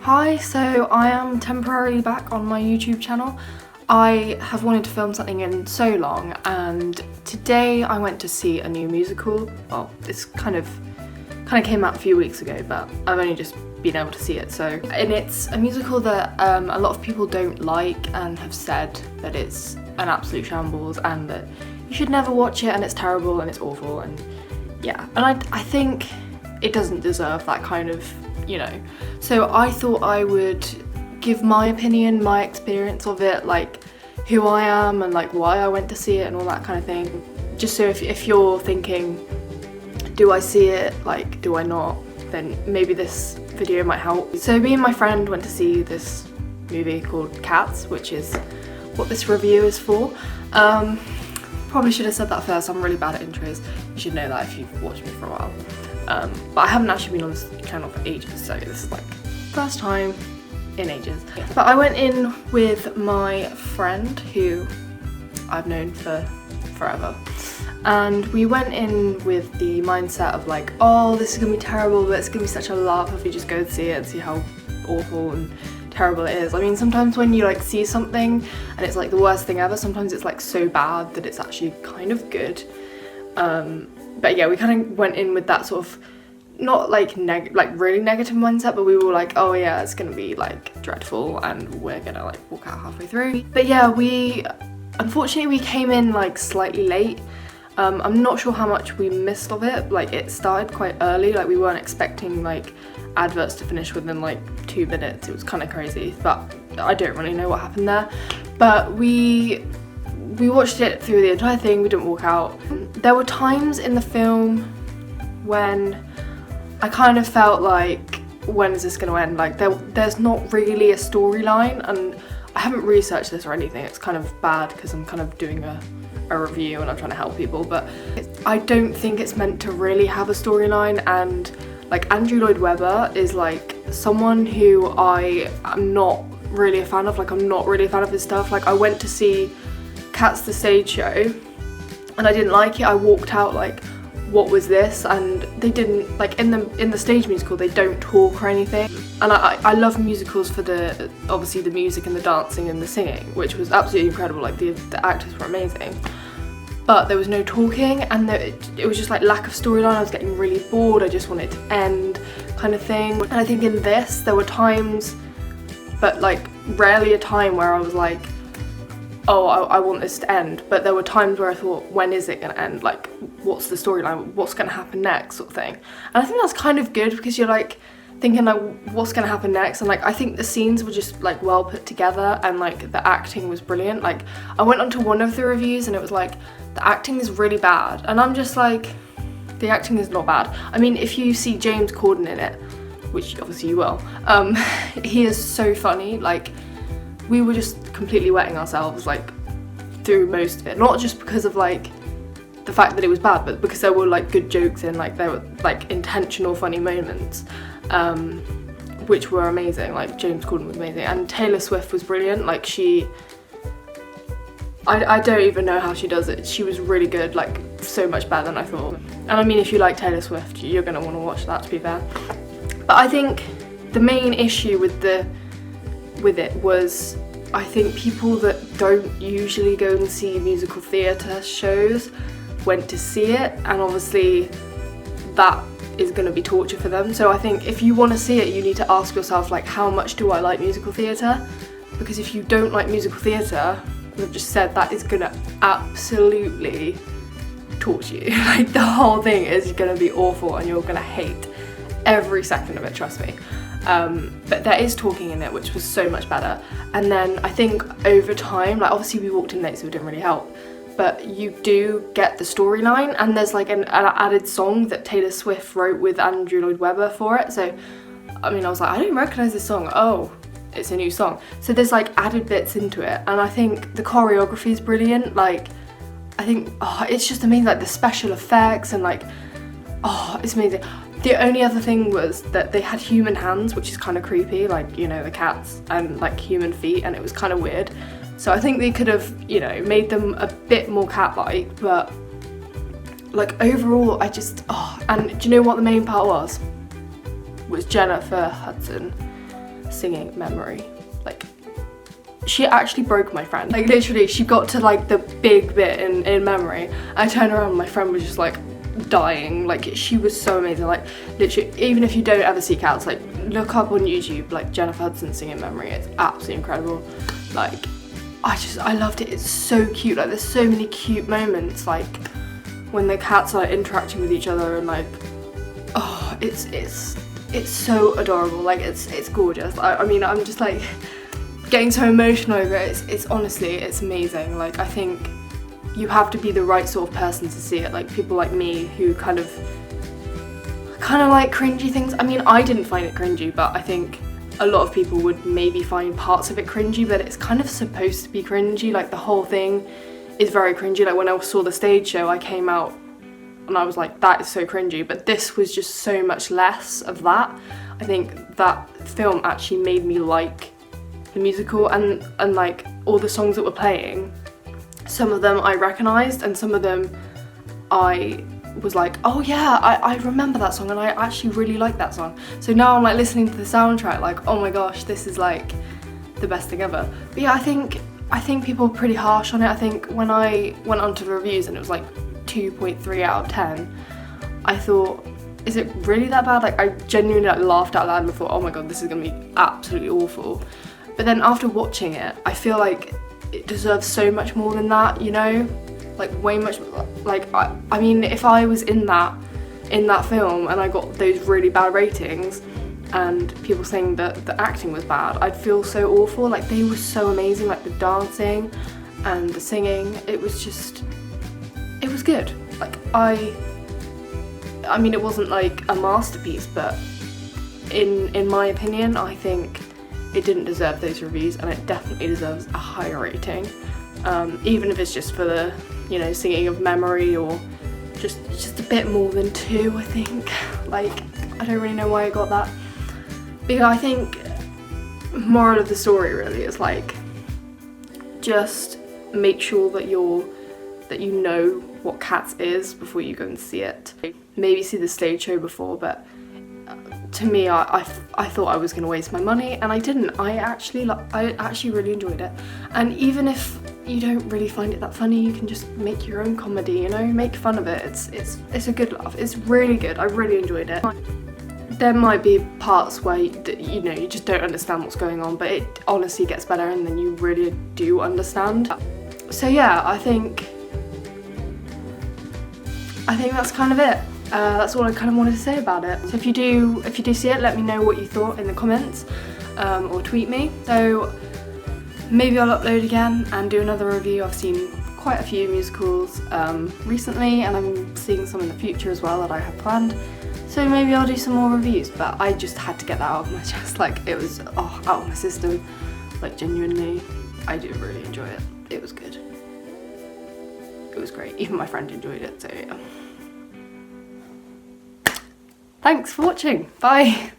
Hi, so I am temporarily back on my YouTube channel. I have wanted to film something in so long, and today I went to see a new musical. Well, it's kind of came out a few weeks ago, but I've only just been able to see it. And it's a musical that a lot of people don't like and have said that it's an absolute shambles and that you should never watch it and it's terrible and it's awful, and yeah, and I think it doesn't deserve that kind of, so I thought I would give my opinion, my experience of it, like who I am and like why I went to see it and all that kind of thing. Just so if you're thinking, do I see it, like do I not, then maybe this video might help. So me and my friend went to see this movie called Cats, which is what this review is for. Probably should have said that first, I'm really bad at intros. You should know that if you've watched me for a while. But I haven't actually been on this channel for ages, so this is like first time in ages. But I went in with my friend who I've known for forever, and we went in with the mindset of like, oh, this is gonna be terrible, but it's gonna be such a laugh if we just go and see it and see how awful and terrible it is. I mean, sometimes when you like see something and it's like the worst thing ever, sometimes it's like so bad that it's actually kind of good. But yeah, we kind of went in with that sort of not like really negative mindset, but we were like, oh yeah, it's gonna be like dreadful and we're gonna like walk out halfway through. But yeah, unfortunately we came in like slightly late. I'm not sure how much we missed of it. Like it started quite early, like we weren't expecting like adverts to finish within like 2 minutes. It was kind of crazy, but I don't really know what happened there. But we watched it through the entire thing, we didn't walk out. There were times in the film when I kind of felt like, when is this going to end? Like there's not really a storyline, and I haven't researched this or anything. It's kind of bad because I'm kind of doing a review and I'm trying to help people, but I don't think it's meant to really have a storyline. And like Andrew Lloyd Webber is like someone who I am not really a fan of. Like I'm not really a fan of his stuff. Like I went to see Cats the stage show and I didn't like it. I walked out like, what was this? And they didn't, like in the stage musical they don't talk or anything, and I love musicals for obviously the music and the dancing and the singing, which was absolutely incredible. Like the actors were amazing, but there was no talking, and it was just like lack of storyline. I was getting really bored, I just wanted to end kind of thing. And I think in this there were times, but like rarely a time where I was like, oh, I want this to end, but there were times where I thought, when is it going to end? Like, what's the storyline? What's going to happen next, sort of thing. And I think that's kind of good because you're like thinking like, what's going to happen next? And like, I think the scenes were just like well put together, and like the acting was brilliant. Like, I went onto one of the reviews and it was like, the acting is really bad. And I'm just like, the acting is not bad. I mean, if you see James Corden in it, which obviously you will, he is so funny. Like, we were just completely wetting ourselves like through most of it, not just because of like the fact that it was bad, but because there were like good jokes in, like there were like intentional funny moments, which were amazing. Like James Corden was amazing, and Taylor Swift was brilliant. Like I don't even know how she does it. She was really good, like so much better than I thought. And I mean, if you like Taylor Swift, you're gonna want to watch that, to be fair. But I think the main issue with it was, I think people that don't usually go and see musical theatre shows went to see it, and obviously that is going to be torture for them. So I think if you want to see it, you need to ask yourself like, how much do I like musical theatre? Because if you don't like musical theatre, I've just said, that is going to absolutely torture you. Like the whole thing is going to be awful and you're going to hate every second of it, trust me. But there is talking in it, which was so much better. And then I think over time, like obviously we walked in late, so it didn't really help, but you do get the storyline, and there's like an added song that Taylor Swift wrote with Andrew Lloyd Webber for it. So I mean, I was like, I didn't recognise this song. Oh, it's a new song. So there's like added bits into it, and I think the choreography is brilliant. Like I think, oh, it's just amazing. Like the special effects and like, oh, it's amazing. The only other thing was that they had human hands, which is kind of creepy, like, you know, the cats, and like human feet, and it was kind of weird. So I think they could have, you know, made them a bit more cat-like, but like overall I just, oh, and do you know what the main part was? Was Jennifer Hudson. singing Memory. Like, she actually broke my friend. Like, literally, she got to like the big bit in Memory. I turned around and my friend was just like dying. Like, she was so amazing. Like, literally, even if you don't ever see Cats, like, look up on YouTube like Jennifer Hudson singing Memory. It's absolutely incredible. Like, I loved it. It's so cute. Like, there's so many cute moments, like when the cats are like, interacting with each other, and like, oh, it's so adorable. Like, it's gorgeous. I mean, I'm just like getting so emotional over it. It's honestly, it's amazing. Like, I think you have to be the right sort of person to see it. Like, people like me who kind of like cringy things. I mean, I didn't find it cringy, but I think a lot of people would maybe find parts of it cringy, but it's kind of supposed to be cringy. Like, the whole thing is very cringy. Like, when I saw the stage show, I came out and I was like, that is so cringy, but this was just so much less of that. I think that film actually made me like the musical, and like all the songs that were playing, some of them I recognised and some of them I was like, oh yeah, I remember that song and I actually really like that song. So now I'm like listening to the soundtrack like, oh my gosh, this is like the best thing ever. But yeah, I think people are pretty harsh on it. I think when I went onto the reviews and it was like 2.3 out of 10, I thought, is it really that bad? Like, I genuinely like laughed out loud and thought, oh my god, this is gonna be absolutely awful. But then after watching it, I feel like it deserves so much more than that, you know? Like, way much, like, I mean, if I was in that film and I got those really bad ratings and people saying that the acting was bad, I'd feel so awful. Like, they were so amazing, like the dancing and the singing, it was just, it was good. Like, I mean, it wasn't like a masterpiece, but in my opinion, I think it didn't deserve those reviews, and it definitely deserves a higher rating. Even if it's just for the, you know, singing of Memory, or just a bit more than 2, I think. Like, I don't really know why I got that. But yeah, I think moral of the story really is like, just make sure that you know what Cats is before you go and see it. Maybe see the stage show before, but to me, I thought I was going to waste my money, and I didn't. I actually really enjoyed it. And even if you don't really find it that funny, you can just make your own comedy, you know, make fun of it. It's a good laugh. It's really good. I really enjoyed it. There might be parts where you know, you just don't understand what's going on, but it honestly gets better, and then you really do understand. So yeah, I think that's kind of it. That's all I kind of wanted to say about it. So if you do see it, let me know what you thought in the comments, or tweet me. So maybe I'll upload again and do another review. I've seen quite a few musicals recently, and I'm seeing some in the future as well that I have planned. So maybe I'll do some more reviews, but I just had to get that out of my chest. Like, it was out of my system. Like, genuinely, I did really enjoy it. It was good. It was great. Even my friend enjoyed it, so yeah. Thanks for watching. Bye.